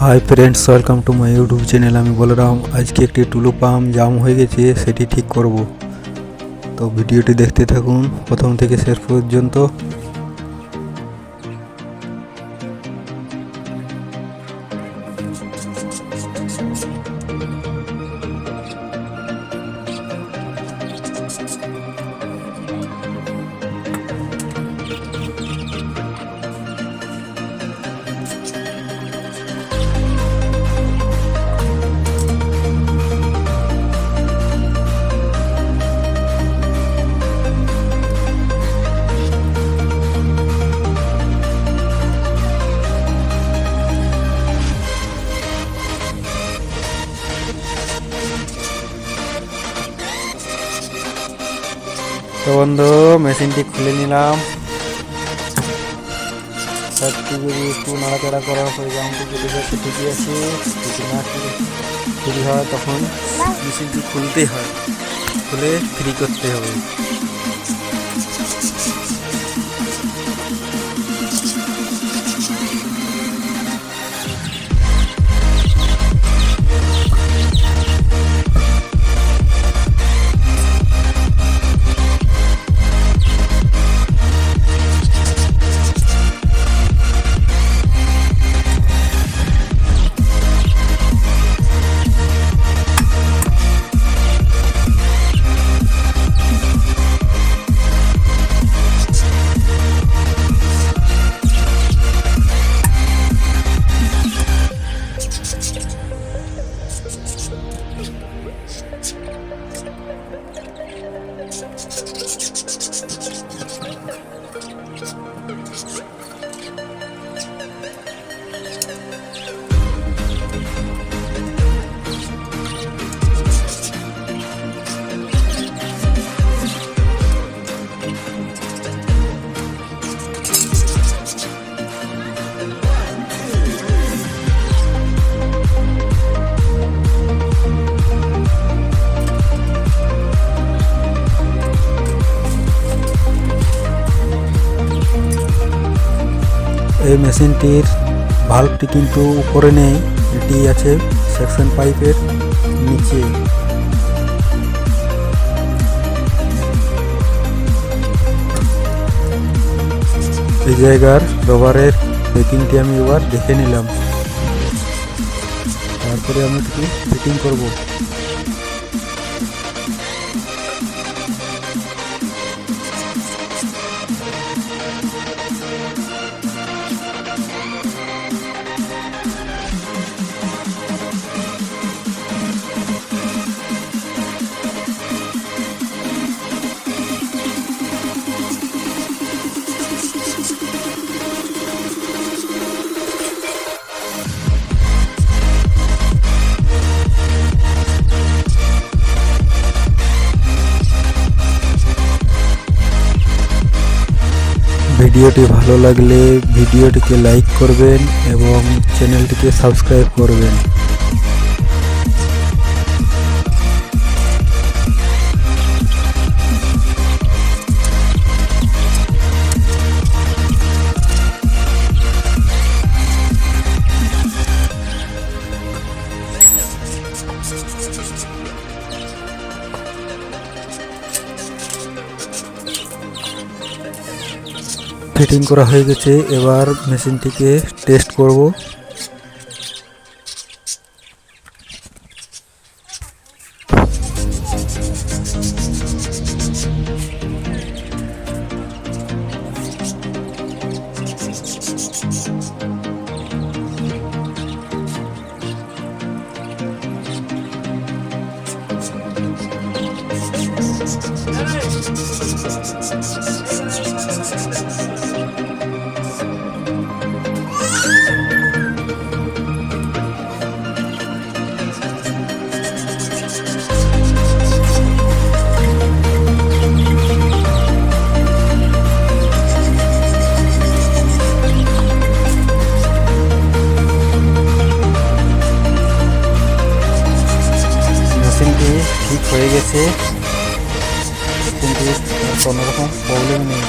Hi friends, welcome to my YouTube channel. আমি বলরাম আজকে একটি টুলু পাম্প জাম হয়ে গেছে, সেটি ঠিক করব। তো ভিডিওটি দেখতে থাকুন প্রথম থেকে শেষ পর্যন্ত। তো বন্ধু, মেশিনটি খুলে নিলাম। সবটি যদি একটু নাড়াচাড়া করার পরে জামটি যদি দেখতে ঠিকই আছে, যদি না ফ্রি হয় তখন মেশিনটি খুলতে হয়, খুলে ফ্রি করতে হবে। এই মেশিনটির ভাল্বটি কিন্তু উপরে নেই, এটি আছে সেকশন পাইপের নিচে। এই জায়গার রবারের পেকিংটি আমি এবার দেখে নিলাম, তারপরে আমি এটি ফিটিং করব। ভিডিওটি ভালো লাগলে ভিডিওটিকে লাইক করবেন এবং চ্যানেলটিকে সাবস্ক্রাইব করবেন। ফিটিং করা হয়ে গেছে, এবার মেশিনটিকে টেস্ট করব। ঠিক হয়ে গেছে, কিন্তু কোনো রকম প্রবলেম নেই।